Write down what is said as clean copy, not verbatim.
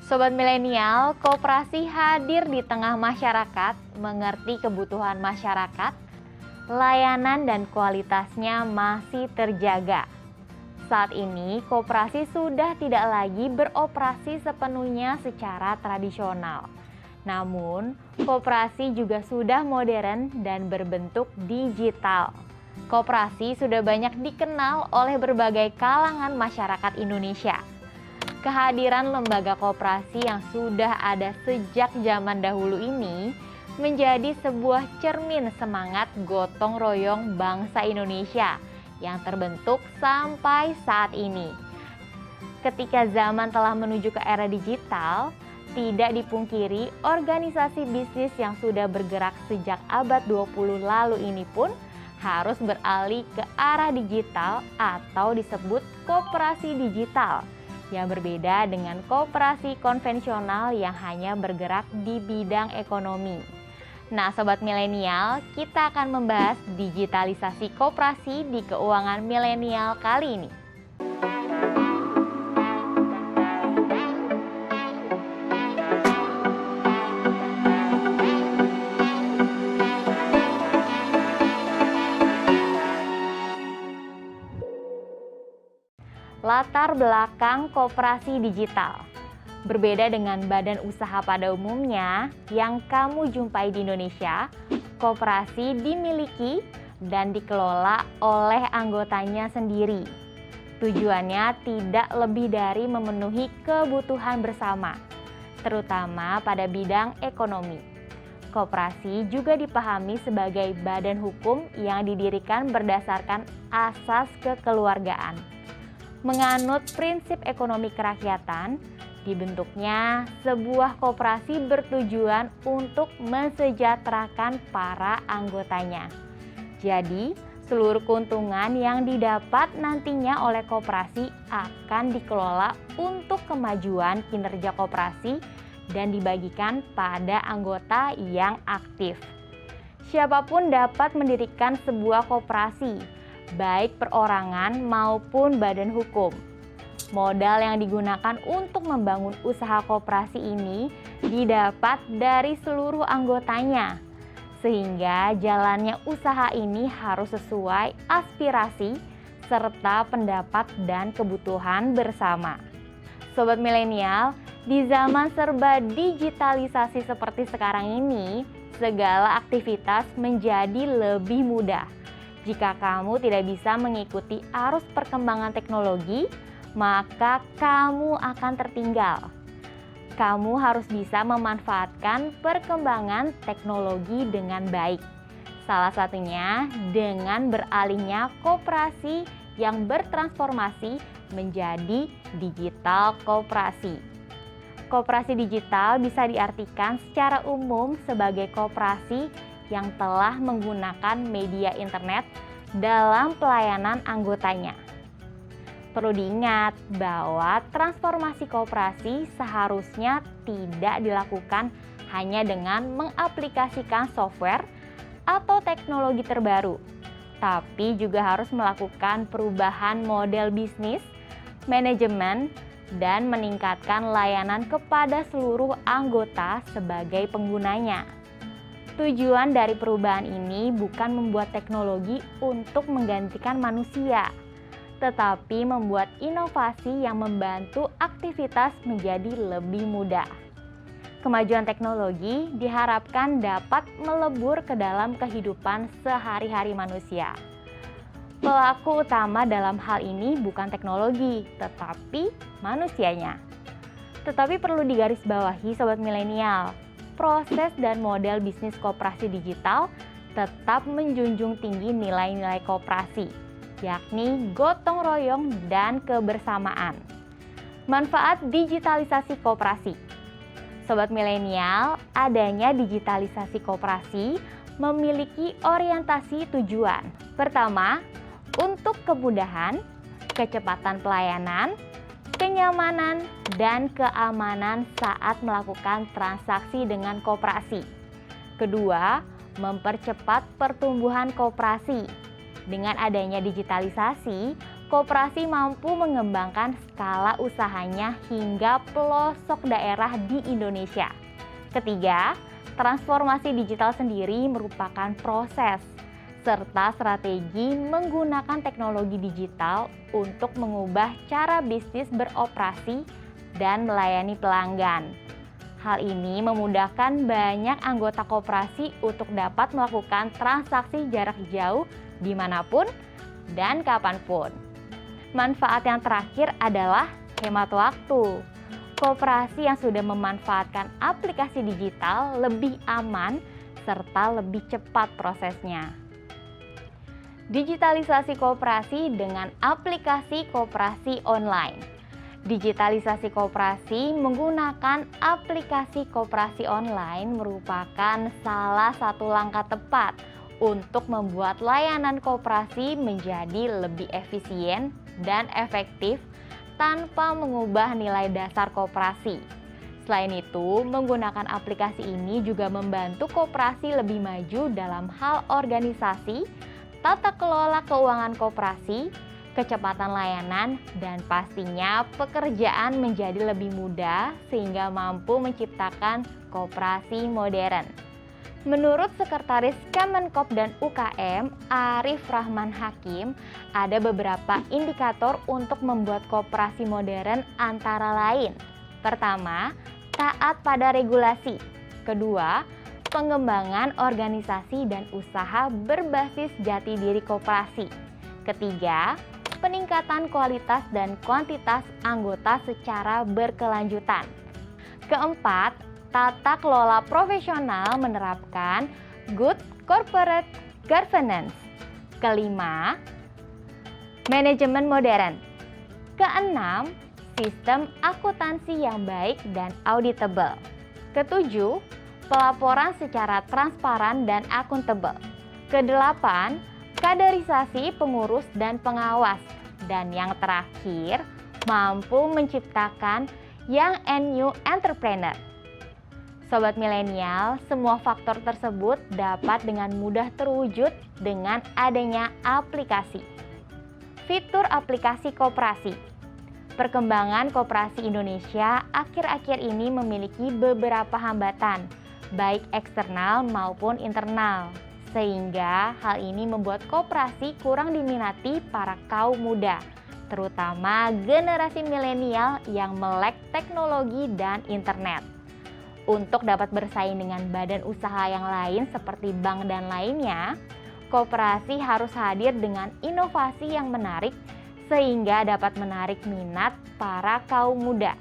Sobat milenial, koperasi hadir di tengah masyarakat, mengerti kebutuhan masyarakat, layanan dan kualitasnya masih terjaga. Saat ini, koperasi sudah tidak lagi beroperasi sepenuhnya secara tradisional. Namun, koperasi juga sudah modern dan berbentuk digital. Koperasi sudah banyak dikenal oleh berbagai kalangan masyarakat Indonesia. Kehadiran lembaga koperasi yang sudah ada sejak zaman dahulu ini menjadi sebuah cermin semangat gotong royong bangsa Indonesia yang terbentuk sampai saat ini. Ketika zaman telah menuju ke era digital, tidak dipungkiri organisasi bisnis yang sudah bergerak sejak abad 20 lalu ini pun harus beralih ke arah digital atau disebut koperasi digital, yang berbeda dengan koperasi konvensional yang hanya bergerak di bidang ekonomi. Nah, Sobat Milenial, kita akan membahas digitalisasi koperasi di keuangan milenial kali ini. Latar belakang koperasi digital. Berbeda dengan badan usaha pada umumnya yang kamu jumpai di Indonesia, koperasi dimiliki dan dikelola oleh anggotanya sendiri. Tujuannya tidak lebih dari memenuhi kebutuhan bersama, terutama pada bidang ekonomi. Koperasi juga dipahami sebagai badan hukum yang didirikan berdasarkan asas kekeluargaan. Menganut prinsip ekonomi kerakyatan, dibentuknya sebuah koperasi bertujuan untuk mensejahterakan para anggotanya. Jadi, seluruh keuntungan yang didapat nantinya oleh koperasi akan dikelola untuk kemajuan kinerja koperasi dan dibagikan pada anggota yang aktif. Siapapun dapat mendirikan sebuah koperasi, baik perorangan maupun badan hukum. Modal yang digunakan untuk membangun usaha koperasi ini didapat dari seluruh anggotanya, sehingga jalannya usaha ini harus sesuai aspirasi serta pendapat dan kebutuhan bersama. Sobat milenial, di zaman serba digitalisasi seperti sekarang ini, segala aktivitas menjadi lebih mudah. Jika kamu tidak bisa mengikuti arus perkembangan teknologi, maka kamu akan tertinggal. Kamu harus bisa memanfaatkan perkembangan teknologi dengan baik. Salah satunya dengan beralihnya koperasi yang bertransformasi menjadi digital koperasi. Koperasi digital bisa diartikan secara umum sebagai koperasi yang telah menggunakan media internet dalam pelayanan anggotanya. Perlu diingat bahwa transformasi koperasi seharusnya tidak dilakukan hanya dengan mengaplikasikan software atau teknologi terbaru, tapi juga harus melakukan perubahan model bisnis, manajemen, dan meningkatkan layanan kepada seluruh anggota sebagai penggunanya. Tujuan dari perubahan ini bukan membuat teknologi untuk menggantikan manusia, tetapi membuat inovasi yang membantu aktivitas menjadi lebih mudah. Kemajuan teknologi diharapkan dapat melebur ke dalam kehidupan sehari-hari manusia. Pelaku utama dalam hal ini bukan teknologi, tetapi manusianya. Tetapi perlu digarisbawahi Sobat Milenial, proses dan model bisnis koperasi digital tetap menjunjung tinggi nilai-nilai koperasi, yakni gotong royong dan kebersamaan. Manfaat digitalisasi koperasi. Sobat milenial, adanya digitalisasi koperasi memiliki orientasi tujuan. Pertama, untuk kemudahan, kecepatan pelayanan, kenyamanan, dan keamanan saat melakukan transaksi dengan koperasi. Kedua, mempercepat pertumbuhan koperasi. Dengan adanya digitalisasi, koperasi mampu mengembangkan skala usahanya hingga pelosok daerah di Indonesia. Ketiga, transformasi digital sendiri merupakan proses serta strategi menggunakan teknologi digital untuk mengubah cara bisnis beroperasi dan melayani pelanggan. Hal ini memudahkan banyak anggota koperasi untuk dapat melakukan transaksi jarak jauh dimanapun dan kapanpun. Manfaat yang terakhir adalah hemat waktu. Koperasi yang sudah memanfaatkan aplikasi digital lebih aman serta lebih cepat prosesnya. Digitalisasi koperasi dengan aplikasi koperasi online. Digitalisasi koperasi menggunakan aplikasi koperasi online merupakan salah satu langkah tepat untuk membuat layanan koperasi menjadi lebih efisien dan efektif tanpa mengubah nilai dasar koperasi. Selain itu, menggunakan aplikasi ini juga membantu koperasi lebih maju dalam hal organisasi, tata kelola keuangan koperasi, kecepatan layanan, dan pastinya pekerjaan menjadi lebih mudah sehingga mampu menciptakan koperasi modern. Menurut Sekretaris Kemenkop dan UKM, Arif Rahman Hakim, ada beberapa indikator untuk membuat koperasi modern antara lain. Pertama, taat pada regulasi. Kedua, pengembangan organisasi dan usaha berbasis jati diri koperasi. Ketiga, peningkatan kualitas dan kuantitas anggota secara berkelanjutan. Keempat, tata kelola profesional menerapkan good corporate governance. Kelima, manajemen modern. Keenam, sistem akuntansi yang baik dan auditable. Ketujuh, pelaporan secara transparan dan akuntabel. Kedelapan, kaderisasi pengurus dan pengawas. Dan yang terakhir, mampu menciptakan young and new entrepreneur. Sobat milenial, semua faktor tersebut dapat dengan mudah terwujud dengan adanya aplikasi. Fitur aplikasi koperasi. Perkembangan koperasi Indonesia akhir-akhir ini memiliki beberapa hambatan, baik eksternal maupun internal. Sehingga hal ini membuat koperasi kurang diminati para kaum muda, terutama generasi milenial yang melek teknologi dan internet. Untuk dapat bersaing dengan badan usaha yang lain seperti bank dan lainnya, koperasi harus hadir dengan inovasi yang menarik sehingga dapat menarik minat para kaum muda.